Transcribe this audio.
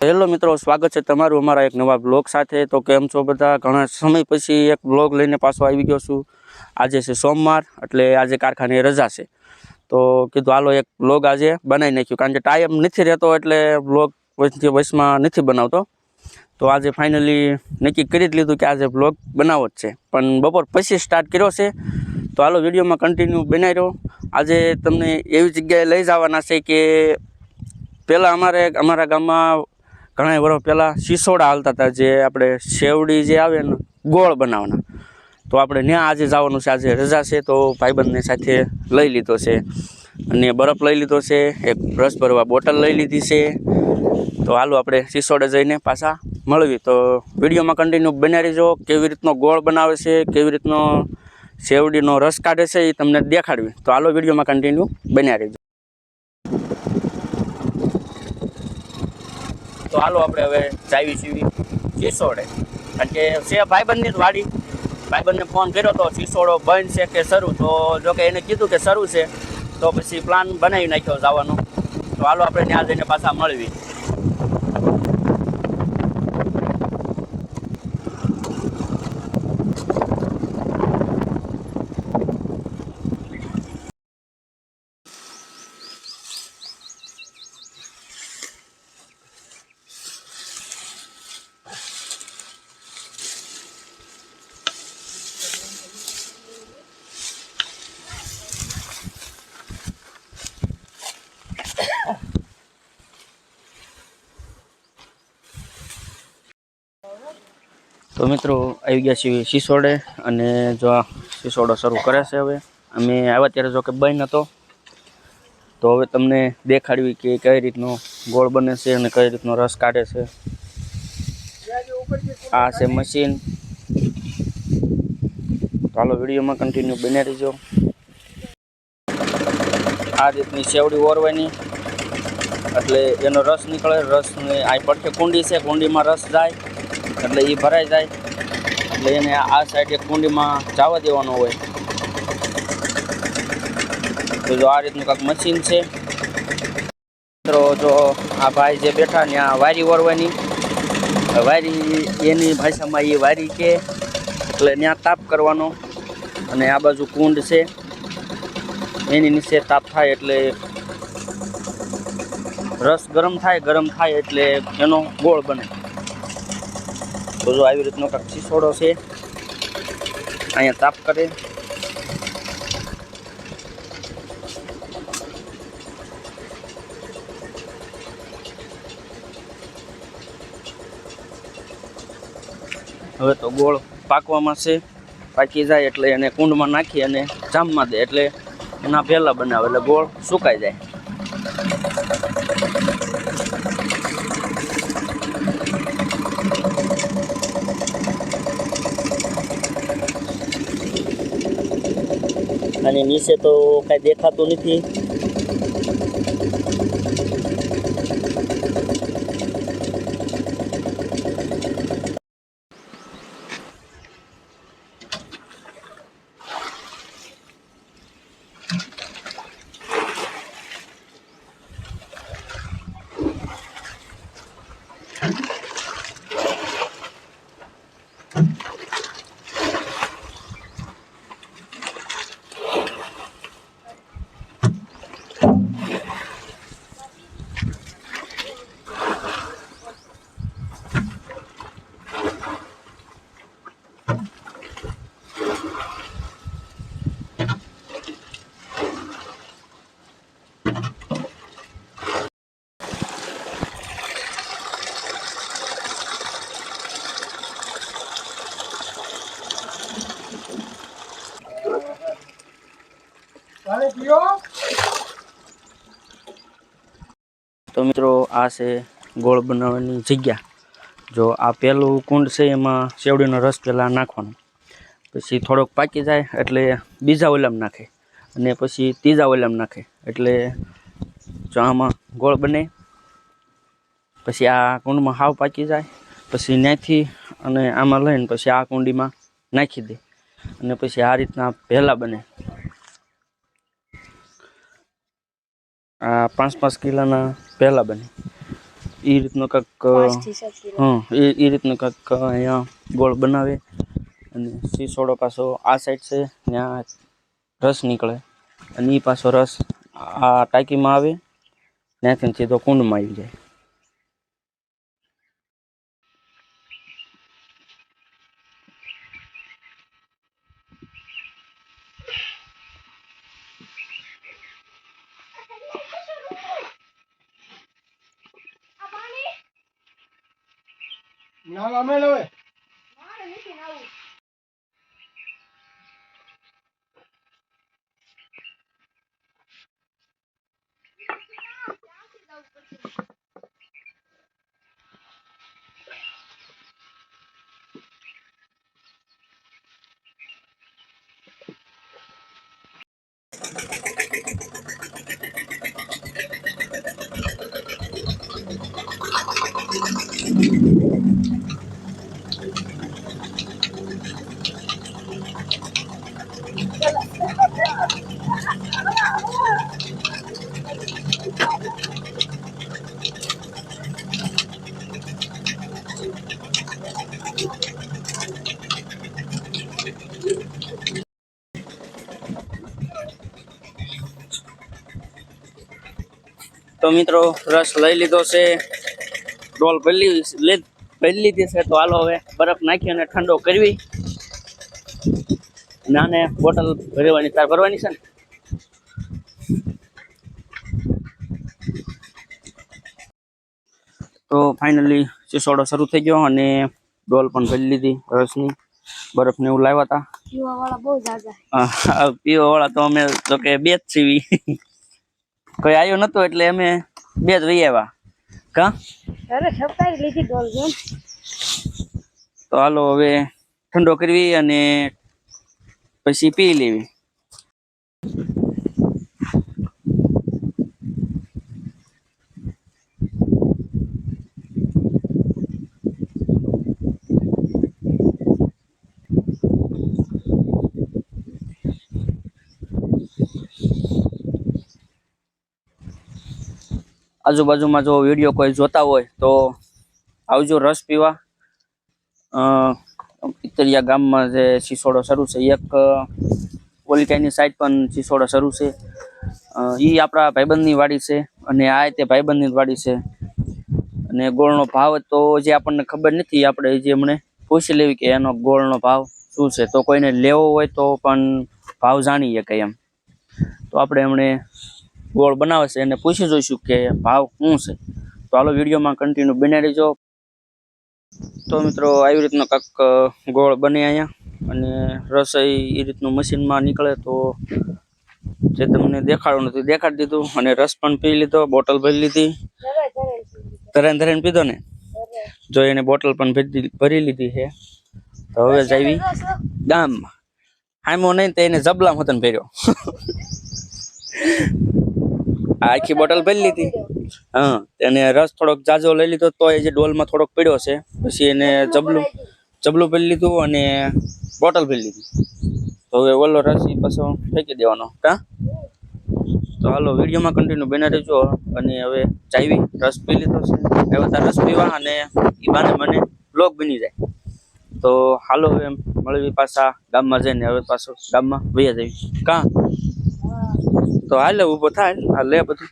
Hello મિત્રો, સ્વાગત છે તમારું અમારા એક નવા બ્લોગ સાથે। તો કેમ છો બધા? ઘણા સમય પછી એક બ્લોગ લઈને પાછો આવી ગયો છું। આજે છે સોમવાર, એટલે આજે કારખાને રજા છે, તો કીધું હાલો એક બ્લોગ આજે બનાવી નાખ્યું, કારણ કે ટાઈમ નથી રહેતો એટલે બ્લોગ વચમાં નથી બનાવતો। તો આજે ફાઇનલી નક્કી કરી જ લીધું કે આજે બ્લોગ બનાવવો જ છે, પણ બપોર પછી સ્ટાર્ટ કર્યો છે। તો હાલો વિડીયોમાં કન્ટિન્યુ બનાવી રહ્યો। આજે તમને એવી જગ્યાએ લઈ જવાના છે કે પહેલાં અમારા ગામમાં ઘણા વર્ષ પહેલાં સિસોડા હાલતા હતા, જે આપણે શેવડી જે આવે ને ગોળ બનાવવાના। તો આપણે ત્યાં આજે જવાનું છે, આજે રજા છે, તો ભાઈબંધને સાથે લઈ લીધો છે, અને બરફ લઈ લીધો છે, એક રસ ભરવા બોટલ લઈ લીધી છે। તો હાલો આપણે સિસોડે જઈને પાછા મળવી। તો વિડીયોમાં કન્ટિન્યુ બન્યા રહેજો, કેવી રીતનો ગોળ બનાવે છે, કેવી રીતનો શેવડીનો રસ કાઢે છે એ તમને દેખાડવી। તો હાલો વિડીયોમાં કન્ટિન્યુ બન્યા રહેજો। તો હાલો આપણે હવે જાવી છીએ સિસોડે, કારણ કે છે ભાઈબંધની જ વાડી। ભાઈબંધને ફોન કર્યો તો સિસોડો બંધ છે કે શરૂ, તો જોકે એને કીધું કે શરૂ છે, તો પછી પ્લાન બનાવી નાખ્યો જવાનો। તો હાલો આપણે ત્યાં જઈને પાછા મળવી। તો મિત્રો આવી ગયા છીએ સિસોડે, અને જો આ સિસોડો શરૂ કરે છે। હવે અમે આવ્યા ત્યારે જો કે બંધ હતો, તો હવે તમને દેખાડવી કે કઈ રીતનો ગોળ બને છે અને કઈ રીતનો રસ કાઢે છે। આ છે મશીન। ચાલો વિડીયોમાં કન્ટિન્યુ બને રહીજો। આ રીતની શેવડી ઓરવાની, એટલે એનો રસ નીકળે। રસને આ પડખે કુંડી છે, કુંડીમાં રસ જાય એટલે એ ભરાઈ જાય, એટલે એને આ સાઈડ એક કુંડીમાં જવા દેવાનો હોય। તો જો આ રીતનું કાંઈક મશીન છે મિત્રો। જો આ ભાઈ જે બેઠા ત્યાં વારી ઓરવાની, વારી એની ભાષામાં એ વારી કે, એટલે ત્યાં તાપ કરવાનો, અને આ બાજુ કુંડ છે, એની નીચે તાપ થાય એટલે રસ ગરમ થાય એટલે એનો ગોળ બને। તો જો આવી રીતનો કાંઈક સિસોડો છે, અહીંયા તાપ કરે। હવે તો ગોળ પાકવામાં છે, પાકી જાય એટલે એને કુંડમાં નાખી અને જામમાં દે, એટલે એના પહેલા બનાવે એટલે ગોળ સુકાઈ જાય। અને નીચે તો કાંઈ દેખાતું નથી। તો મિત્રો આ છે ગોળ બનાવવાની જગ્યા। જો આ પહેલું કુંડ છે, એમાં શેવડીનો રસ પહેલાં નાખવાનો, પછી થોડોક પાકી જાય એટલે બીજા ઓલામાં નાખે, અને પછી ત્રીજા ઓલામાં નાખે, એટલે જો આમાં ગોળ બને। પછી આ કુંડમાં હાવ પાકી જાય પછી ત્યાંથી અને આમાં લઈને પછી આ કુંડીમાં નાખી દે, અને પછી આ રીતના પહેલા બને। આ 5-5 કિલોના પહેલા બને। એ રીતનો કાંક 5 થી 7 કિલો. હા એ રીતનો કાંક અહીંયા ગોળ બનાવે અને શીશોડો પાછો આ સાઈડ છે ત્યાં રસ નીકળે અને એ પાછો રસ આ ટાંકીમાં આવે ત્યાંથી સીધો કુંડમાં આવી જાય. તો મિત્રો રસ લઈ લીધો છે, ડોલ ભરી લીધી છે. તો હાલો હવે બરફ નાખી અને ઠંડો કરવી. નાને બોટલ ભરવાની તાર ભરવાની છે ને. તો ફાઇનલી શીશોડો શરૂ થઈ ગયો અને ડોલ પણ ભરી લીધી રસની. બરફ ને એવું લાવ્યા હતા પીવા વાળા બહુ જાજા. પીવા વાળા તો અમે તો કે બે જ સીવી કોઈ આવ્યો નતો એટલે અમે બે જ વહી આવ્યા. કા અરે છપાઈ લીધી ડોલ જો. તો હાલો હવે ઠંડો કરવી અને પછી પી લેવી. આજુબાજુમાં જો વિડીયો કોઈ જોતા હોય તો આવજો રસ પીવા. પિત્તરિયા ગામમાં જે શીશોડો શરૂ છે, એક ઓલિકાઈની સાઈડ પણ શીશોડો શરૂ છે. એ આપણા ભાઈબંધની વાડી છે અને આ તે ભાઈબંધની વાડી છે. અને ગોળનો ભાવ તો જે આપણને ખબર નથી, આપણે જે હમણે પૂછી લેવી કે એનો ગોળનો ભાવ શું છે. તો કોઈને લેવો હોય તો પણ ભાવ જાણી શકે એમ. તો આપણે હમણે ગોળ બનાવે છે અને પૂછી જોઈશું કે ભાવ શું છે. તો હાલો વિડીયોમાં કન્ટિન્યુ બન્યા રહેજો. તો મિત્રો આવી રીતનો કાંક ગોળ બને અહીંયા અને રસોઈ એ રીતનું મશીનમાં નીકળે. તો જે તમને દેખાડું નથી દેખાડી દીધું અને રસ પણ પી લીધો, બોટલ ભરી લીધી. ધરેને પીધો ને. જો એને બોટલ પણ ભરી લીધી છે. તો હવે જાવી ગામમાં. હામો નહીં તો એને જબલામ હતો ને ભર્યો. આખી બોટલ ભરી લીધી. હા, એને રસ થોડોક જાજો લઈ લીધો તો એ જે ડોલમાં થોડોક પડ્યો છે. પછી એને જબલું ભરી લીધું અને બોટલ ભરી લીધી. તો હવે ઓલો રસ પાછો ફેંકી દેવાનો. કા તો હાલો વિડીયોમાં કન્ટિન્યુ બન્યા રહેજો. અને હવે ચાવી રસ પી લીધો છે, હવે તાર રસ પીવા અને એ બાને મને બ્લોગ બની જાય. તો હાલો હવે મળવી પાછા ગામમાં જઈને. હવે પાછો ગામમાં વયા જવી. કા તો હાલે ઊભો થાય, હા લે બધું.